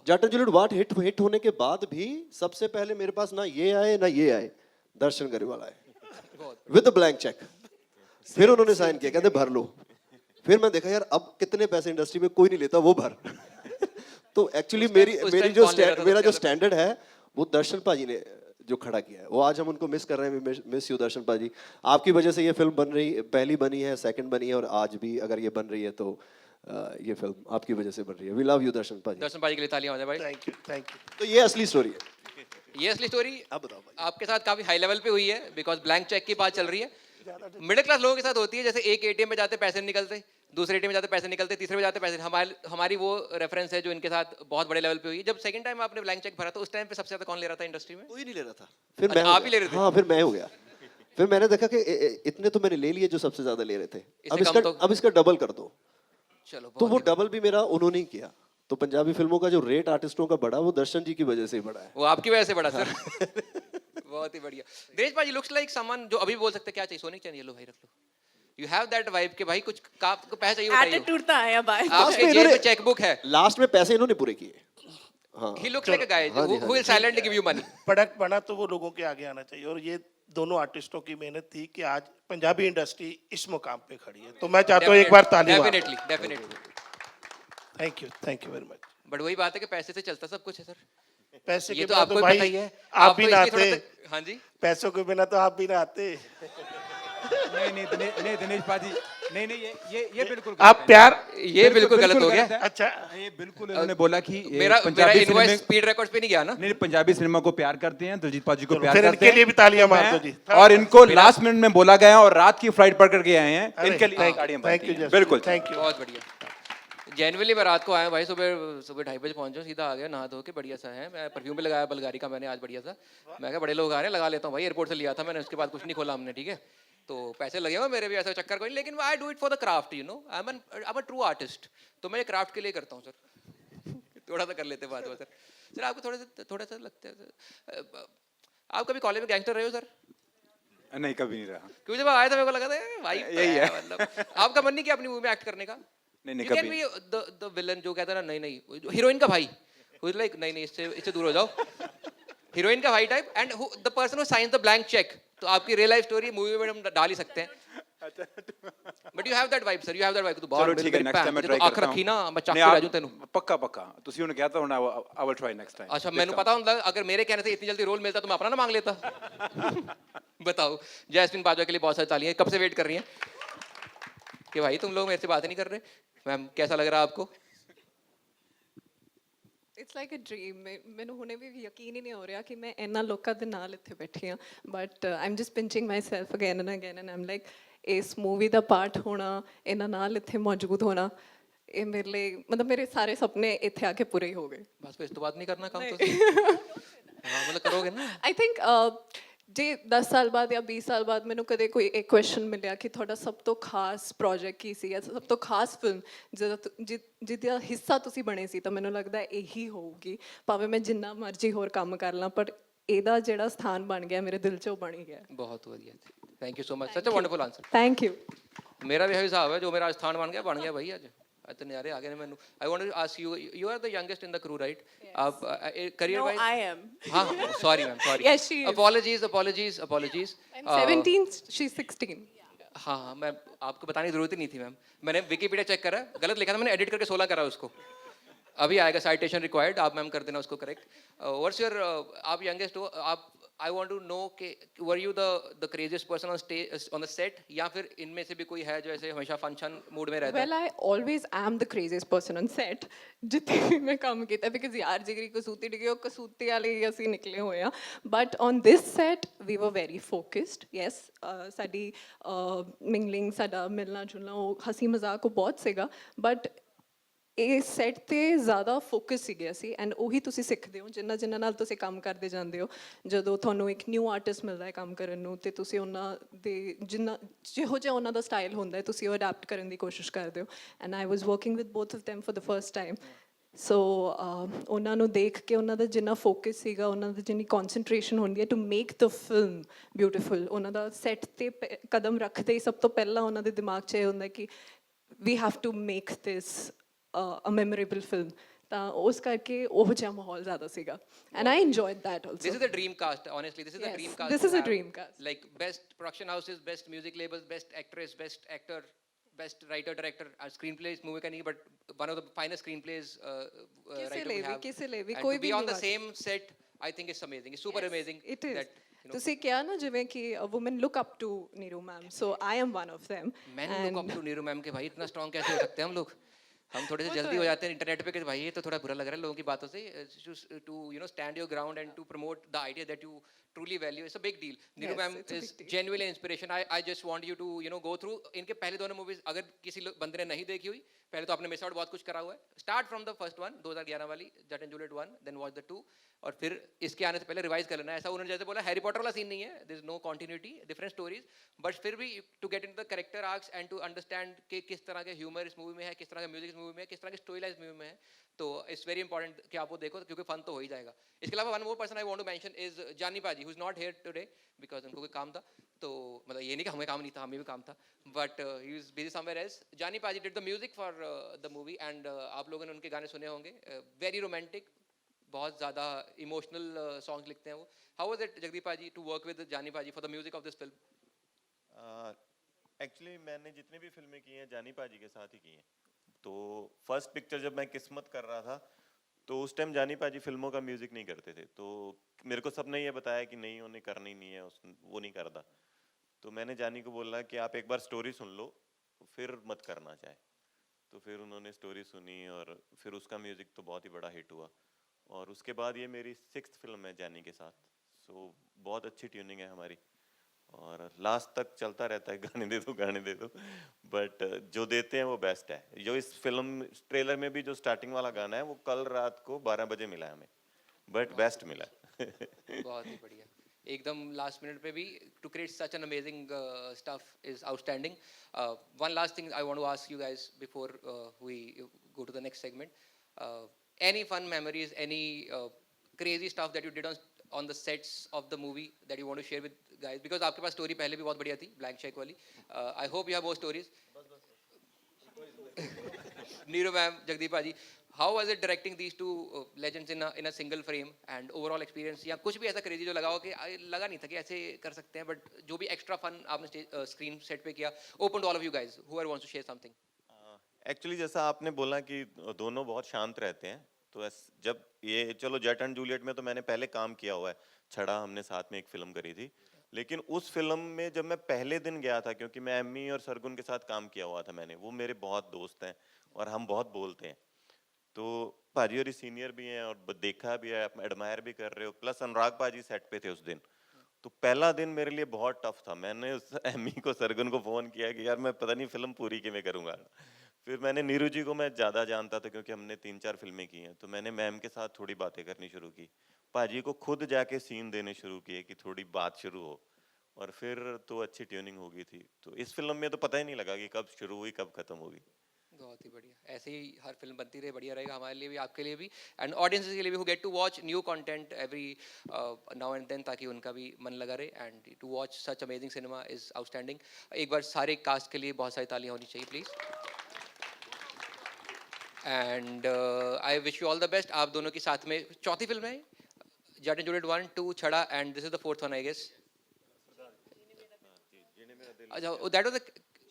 जट एंड जूलियट वाट हिट होने के बाद भी सबसे पहले मेरे पास ना ये आए ना ये आए, दर्शन गरेवाल आए विद ब्लैंक चेक। फिर उन्होंने साइन किया, कहते भर लो। फिर मैं देखा यार अब कितने पैसे इंडस्ट्री में कोई नहीं लेता, वो भर। तो एक्चुअली मेरा जो स्टैंडर्ड है वो दर्शन पाजी ने जो खड़ा किया है, वो आज हम उनको मिस कर रहे हैं। मिस यू दर्शन पाजी, आपकी वजह से ये फिल्म बन रही, पहली बनी है, सेकंड बनी है, और आज भी अगर ये बन रही है तो ये फिल्म आपकी वजह से बन रही है। वी लव यू दर्शन पाजी। दर्शन पाजी के लिए तालियां हो जाए भाई। Thank you thank you. तो ये असली स्टोरी है। ये असली स्टोरी आप बताओ भाई। आपके साथ काफी हाई लेवल पे हुई है, बिकॉज ब्लैंक चेक की बात चल रही है। मिडिल क्लास लोगों के साथ होती है, जैसे एक ATM में जाते पैसे निकलते, दूसरे ATM में जाते पैसे निकलते, तीसरे में जाते पैसे। हमारी वो रेफरेंस है जो इनके साथ बहुत बड़े लेवल पे हुई। जब सेकंड टाइम आपने ब्लैंक चेक भरा तो उस टाइम पे सबसे ज्यादा कौन ले रहा था इंडस्ट्री में? कोई नहीं ले रहा था। फिर अच्छा, मैं आप ही ले रहे थे? हाँ फिर मैं हो गया। फिर मैंने देखा कि इतने तो मैंने ले लिए जो सबसे ज्यादा ले रहे थे, अब इसका डबल कर दो। चलो तो वो डबल भी मेरा उन्होंने ही किया। तो पंजाबी फिल्मों का जो रेट आर्टिस्टों का बढ़ा, वो दर्शन जी की वजह से ही बढ़ा है। वो आपकी वजह से बढ़ा सर। बहुत ही बढ़िया। दिनेश भाई लुक्स लाइक समवन जो अभी बोल सकते क्या चाहिए, सोने चाहिए, लो भाई रख लो। यू हैव दैट वाइब के भाई कुछ आपको पैसा चाहिए बताइए। एटीट्यूड तो आया बाय। आपके जेब में चेकबुक है। लास्ट में पैसे इन्होंने पूरे किए। हाँ He looks like a guy who will silently give you money. Product बना तो वो लोगों के आगे आना चाहिए, और ये दोनों आर्टिस्टों की मेहनत थी कि आज पंजाबी इंडस्ट्री इस मुकाम पे खड़ी है। तो मैं चाहता हूँ एक बार ताली मारो। Definitely. Thank you very much. But वही बात है कि पैसे से चलता सब कुछ है सर। पैसे ये के तो बिना आपको तो भी भाई पता ही है। आप भी तो ना इसलिए थोड़ा आते, सा- हाँ जी, पैसों के बिना तो आप भी ना आते। नहीं दिनेश पाजी, नहीं नहीं ये बिल्कुल आप गलत है। प्यार, ये बिल्कुल गलत हो गया। है। अच्छा ये बिल्कुल उन्होंने बोला कि ये मेरा पंजाबी इनवॉइस फिल्में स्पीड रिकॉर्ड्स पे नहीं गया ना। नहीं पंजाबी सिनेमा को प्यार करते हैं, दिलजीत पाजी को चलो, प्यार फिर करते इनके हैं। लिए भी तालियां तो मार मैं- दो जी। और इनको लास्ट मिनट में बोला गया और रात की फ्लाइट पकड़ के आए हैं, अरे, इनके लिए thank- तालियां thank बनती you, हैं। Justin, बिल्कुल thank you। बहुत बढ़िया। जेनुअली मैं रात को आया भाई, सुबह सुबह 2:30 बजे पहुंचा, सीधा आ गया नहा धो के, बढ़िया सा है। मैं परफ्यूम भी लगाया बल्गारी का मैंने आज, बढ़िया सा। मैं कहा बड़े लोग आ रहे हैं, लगा लेता हूँ भाई, एयरपोर्ट से लिया था मैंने, उसके बाद कुछ नहीं खोला हमने, ठीक है। तो पैसे लगे हुए मेरे भी, ऐसा चक्कर कोई नहीं, लेकिन I do it for the craft, you know, I am a true artist. तो मैं क्राफ्ट के लिए करता हूँ सर। थोड़ा सा कर लेते बाद में सर। सर आपको थोड़ा सा लगता है सर, आप कभी कॉलेज में गैंगस्टर रहे हो सर? नहीं कभी नहीं रहा। क्योंकि जब आया था मेरे को लगा था भाई तो यही है। मतलब आपका मन नहीं किया अपनी मूवी में एक्ट करने का? नहीं, You can कभी। be the villain जो कहता है ना, नहीं नहीं हीरोइन का भाई, who is like नहीं नहीं इससे दूर हो जाओ, हीरोइन का भाई type, and the person who science the blank cheque. तो आपकी रियल लाइफ स्टोरी मूवी में हम डाल ही सकते हैं। But you have that vibe sir, you have that vibe. तू बाहर चलो ठीक है, नेक्स्ट टाइम मैं ट्राई आंख करता रखी हूं। ना, मैं चाकू नहीं, आप- राजू तेनू। पक्का पक्का ਤੁਸੀਂ ਉਹਨੂੰ ਕਹਿਤਾ ਹੁਣ I will try next time. अच्छा मैंने पता ਹੁੰਦਾ अगर मेरे कहने से इतनी जल्दी रोल मिलता तो मैं अपना ना मांग लेता। बताओ, जैस्मिन बाजवा के लिए बहुत सारी तालियां, कब से वेट कर रही हैं कि भाई तुम लोग मेरे से बात नहीं कर रहे। मैम कैसा लग रहा है आपको? It's like a dream. ਮੈਨੂੰ ਹੁਣੇ ਵੀ ਯਕੀਨ ਹੀ ਨਹੀਂ ਹੋ ਰਿਹਾ ਕਿ ਮੈਂ ਇੰਨਾ ਲੋਕਾਂ ਦੇ ਨਾਲ ਇੱਥੇ ਬੈਠੀ ਹਾਂ, but I'm just pinching myself again and again and I'm like ਇਸ ਮੂਵੀ ਦਾ ਪਾਰਟ ਹੋਣਾ, ਇਹਨਾਂ ਨਾਲ ਇੱਥੇ ਮੌਜੂਦ ਹੋਣਾ, ਇਹ ਮੇਰੇ ਲਈ ਮਤਲਬ ਮੇਰੇ ਸਾਰੇ ਸੁਪਨੇ ਇੱਥੇ ਆ ਕੇ ਪੂਰੇ ਹੀ ਹੋ ਗਏ। बस को इस तो बात नहीं करना काम तो हाँ मतलब करोगे ना। ਆਈ ਥਿੰਕ ਜੇ 10 ਸਾਲ ਬਾਅਦ ਜਾਂ 20 ਸਾਲ ਬਾਅਦ ਮੈਨੂੰ ਕਦੇ ਕੋਈ ਇੱਕ ਕੁਐਸਚਨ ਮਿਲਿਆ ਕਿ ਤੁਹਾਡਾ ਸਭ ਤੋਂ ਖਾਸ ਪ੍ਰੋਜੈਕਟ ਕੀ ਸੀ ਜਾਂ ਸਭ ਤੋਂ ਖਾਸ ਫਿਲਮ ਜਿਹਦਾ ਹਿੱਸਾ ਤੁਸੀਂ ਬਣੇ ਸੀ, ਤਾਂ ਮੈਨੂੰ ਲੱਗਦਾ ਇਹੀ ਹੋਊਗੀ। ਭਾਵੇਂ ਮੈਂ ਜਿੰਨਾ ਮਰਜ਼ੀ ਹੋਰ ਕੰਮ ਕਰ ਲਾਂ, ਪਰ ਇਹਦਾ ਜਿਹੜਾ ਸਥਾਨ ਬਣ ਗਿਆ ਮੇਰੇ ਦਿਲ 'ਚ, ਉਹ ਬਣ ਹੀ ਗਿਆ। बहुत बढ़िया, thank you so much, such a wonderful answer. Thank you. मेरा भी हिसाब है, जो मेरा स्थान बन गया भाई आज। इतने यारे आगे ने मैंने, I want to ask you, you are the youngest in the crew right? आप career No, wise I am. हाँ sorry ma'am sorry, Yes, she is. apologies। I'm 17, she's 16. हाँ हाँ मैं आपको बताने की जरूरत ही नहीं थी मैम, मैंने विकीपीडिया चेक करा, गलत लिखा था मैंने, एडिट करके 16 करा उसको। अभी आएगा साइटेशन रिक्वायर्ड, आप मैम कर देना उसको करेक्ट। व्हाट्स योर, आप यंगेस्ट हो, आप आई वांट टू नो कि were you the craziest person on stage on the set, या फिर इनमें से भी कोई है जो ऐसे हमेशा फंक्शन मूड में रहता है? Well, I always am the craziest person on set. जितने भी मैं काम किया, because यार जिगरी कसूती डिगे, और कसूती वाले ही ਅਸੀਂ ਨਿਕਲੇ ਹੋਏ ਆ। But on this set, we were very focused. Yes, ਸਾਡੀ mingling, ਸਾਡਾ ਮਿਲਣਾ ਜੁਲਣਾ, ਉਹ ਹਸੀ ਮਜ਼ਾਕ ਉਹ ਬਹੁਤ ਸੀਗਾ। But ਇਹ ਸੈੱਟ ਤੇ ਜ਼ਿਆਦਾ ਫੋਕਸ ਸੀਗੇ ਅਸੀਂ, ਐਂਡ ਉਹੀ ਤੁਸੀਂ ਸਿੱਖਦੇ ਹੋ ਜਿਨ੍ਹਾਂ ਨਾਲ ਤੁਸੀਂ ਕੰਮ ਕਰਦੇ ਜਾਂਦੇ ਹੋ। ਜਦੋਂ ਤੁਹਾਨੂੰ ਇੱਕ ਨਿਊ ਆਰਟਿਸਟ ਮਿਲਦਾ ਹੈ ਕੰਮ ਕਰਨ ਨੂੰ, ਤੇ ਤੁਸੀਂ ਉਹਨਾਂ ਦੇ ਜਿਹੋ ਜਿਹਾ ਉਹਨਾਂ ਦਾ ਸਟਾਈਲ ਹੁੰਦਾ ਹੈ, ਤੁਸੀਂ ਉਹ ਅਡੈਪਟ ਕਰਨ ਦੀ ਕੋਸ਼ਿਸ਼ ਕਰਦੇ ਹੋ। And I was working with both of them for the first time. ਸੋ ਉਹਨਾਂ ਨੂੰ ਦੇਖ ਕੇ, ਉਹਨਾਂ ਦਾ ਜਿੰਨਾ ਫੋਕਸ ਸੀਗਾ, ਉਹਨਾਂ ਦੀ ਜਿੰਨੀ ਕੌਨਸਨਟ੍ਰੇਸ਼ਨ ਹੁੰਦੀ ਹੈ to make the film beautiful, ਉਹਨਾਂ ਦਾ ਸੈੱਟ 'ਤੇ ਕਦਮ ਰੱਖਦੇ ਹੀ ਸਭ ਤੋਂ ਪਹਿਲਾਂ ਉਹਨਾਂ ਦੇ ਦਿਮਾਗ 'ਚ ਇਹ ਹੁੰਦਾ ਕਿ we have to make this a memorable film, ਤਾਂ ਉਸ ਕਰਕੇ ਉਹ ਜਿਹਾ ਮਾਹੌਲ ਜ਼ਿਆਦਾ ਸੀਗਾ, and I enjoyed that also. This is the dream cast, honestly, this is the Yes, dream cast. this to is a have. dream cast. Like best production houses, best music labels, best actress, best actor, best writer, director, screenplay is movie ka nahi, but one of the finest screenplays writer we have. ਕਿਸੇ ਲਈ ਵੀ And ਕੋਈ to we be on the ਨਹੀਂ same set, I think it's amazing, it's super amazing It is. that, you know, ਤੁਸੀਂ ਕਿਹਾ ਨਾ ਜਿਵੇਂ ਕਿ women look up to Neeru ma'am, so I am one of them. men look up to Neeru ma'am के भाई इतना strong कैसे हो सकते हैं हम लोग? हम थोड़े से जल्दी हो जाते हैं इंटरनेट पे कि भाई ये तो थोड़ा बुरा लग रहा है लोगों की बातों से, to you know stand your ground and to promote the idea that you truly value, it's a big deal. Neeru Yes, ma'am it's a is big deal. Genuinely inspiration. I just want you to you know go through इनके पहले दोनों movies, अगर किसी बंदे ने नहीं देखी हुई, पहले तो आपने मिस आउट बहुत कुछ करा हुआ है। Start from the first one 2011 वाली Jatt and Juliet 1, then watch the 2, और फिर इसके आने से पहले रिवाइज कर लेना। ऐसा उन्होंने जैसे बोला हैरी पॉटर वाला सीन नहीं है, there is no continuity, different stories, but फिर भी to get into the character arcs and to understand कि किस तरह के ह्यूमर इस मूवी में है, किस तरह का म्यूजिक इस मूवी में है, किस तरह की स्टोरी लाइन इस मूवी में है। तो इट्स वेरी इंपॉर्टेंट कि आप वो देखो, क्योंकि फन तो हो ही जाएगा। इसके अलावा one more person I want to mention is Jaani paaji, who is not here today because उनको कोई काम था। तो मतलब ये नहीं कि हमें काम नहीं था, हमें भी काम था, but he was busy somewhere else. जानी पाजी did the music for the movie, and आप लोगों ने उनके गाने सुने होंगे, वेरी रोमांटिक, बहुत ज़्यादा इमोशनल सॉन्ग्स लिखते हैं वो। हाउ वाज इट जगदीप पाजी टू वर्क विद जानी पाजी for the music of this film? Actually मैंने जितनी भी फिल्में की हैं जानी पाजी के साथ ही की हैं। तो फर्स्ट पिक्चर जब मैं किस्मत कर रहा था, तो उस टाइम जानी पाजी फिल्मों का म्यूजिक नहीं करते थे, तो मेरे को सबने ये बताया कि नहीं उन्हें करनी नहीं है, वो नहीं करता। तो मैंने जानी को बोला कि आप एक बार स्टोरी सुन लो फिर मत करना चाहे। तो फिर उन्होंने स्टोरी सुनी और फिर उसका म्यूजिक तो बहुत ही बड़ा हिट हुआ। और उसके बाद ये मेरी 6th फिल्म है जानी के साथ। सो बहुत अच्छी ट्यूनिंग है हमारी और लास्ट तक चलता रहता है गाने दे दो गाने दे दो, बट जो देते हैं वो बेस्ट है। जो इस फिल्म ट्रेलर में भी जो स्टार्टिंग वाला गाना है वो कल रात को 12 बजे मिला है हमें, बट बेस्ट मिला है। बहुत ही बढ़िया, एकदम लास्ट मिनट पे भी to create such an amazing stuff is outstanding. One last thing I want to ask you guys before we go to the next segment, any fun memories, any crazy stuff that you did on the sets of the movie that you want to share with guys, because आपके पास story पहले भी बहुत बढ़िया थी blank cheque वाली। I hope you have more stories. Neeru ma'am, Jagdeep ji, how was it directing these two legends in a single frame and overall experience, या कुछ भी ऐसा क्रेजी जो लगा हो कि लगा नहीं था कि ऐसे कर सकते हैं, बट जो भी एक्स्ट्रा फन आपने स्क्रीन सेट पे किया, open to all of you guys who wants to share something. Actually जैसा आपने बोला कि दोनों बहुत शांत रहते हैं, तो जब ये चलो जट एंड जूलियट में तो मैंने पहले काम किया हुआ है, छड़ा हमने साथ में एक फिल्म करी थी, लेकिन उस फिल्म में जब मैं पहले दिन गया था, क्योंकि मैं एम्मी और सरगुन के साथ काम किया हुआ था मैंने, वो मेरे बहुत दोस्त हैं और हम बहुत बोलते हैं, तो पाजी और सीनियर भी हैं और देखा भी है, आप एडमायर भी कर रहे हो, प्लस अनुराग पाजी सेट पे थे उस दिन। तो पहला दिन मेरे लिए बहुत टफ था। मैंने उस एमी को सरगुन को फोन किया कि यार मैं पता नहीं फिल्म पूरी किਵੇਂ करूंगा। फिर मैंने नीरू जी को मैं ज़्यादा जानता था क्योंकि हमने 3-4 फिल्में की हैं, तो मैंने मैम के साथ थोड़ी बातें करनी शुरू की, पाजी को खुद जाके सीन देने शुरू किए कि थोड़ी बात शुरू हो, और फिर तो अच्छी ट्यूनिंग हो गई थी। तो इस फिल्म में तो पता ही नहीं लगा कि कब शुरू हुई कब खत्म होगी। बहुत ही बढ़िया, ऐसे ही हर फिल्म बनती रहे, बढ़िया रहेगा हमारे लिए भी, आपके लिए भी, एंड ऑडियंसेस के लिए भी, who get to watch new content every now and then, ताकि उनका भी मन लगा रहे, and to watch such amazing cinema is outstanding. एक बार सारे कास्ट के लिए बहुत सारी तालियां होनी चाहिए please, and I wish you all the best. आप दोनों की साथ में चौथी फिल्म है जट and Juliet 1, 2, Chhada, and this is the 4th one I guess. अच्छा, that was the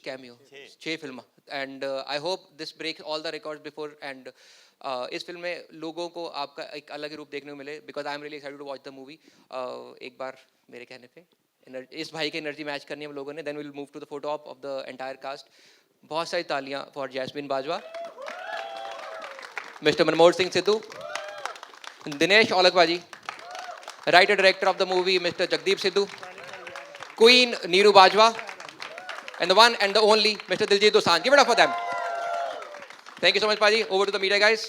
cameo. 6 film, and I hope this break all the records before, and इस film में लोगों को आपका एक अलग ही रूप देखने को मिले, because I am really excited to watch the movie. एक बार मेरे कहने पे इस भाई की एनर्जी मैच करनी है हम लोगों ने, then will move to the photo of the entire cast. बहुत सारी तालियां फॉर जैस्मिन बाजवा, मिस्टर मनमोहन सिंह सिद्धू, दिनेश औलखबाजी, writer director of the movie mister Jagdeep Sidhu, queen Neeru Bajwa, and the one and the only Mr. Diljit Dosanjh. Give it up for them. Thank you so much, Paji. Over to the media, guys.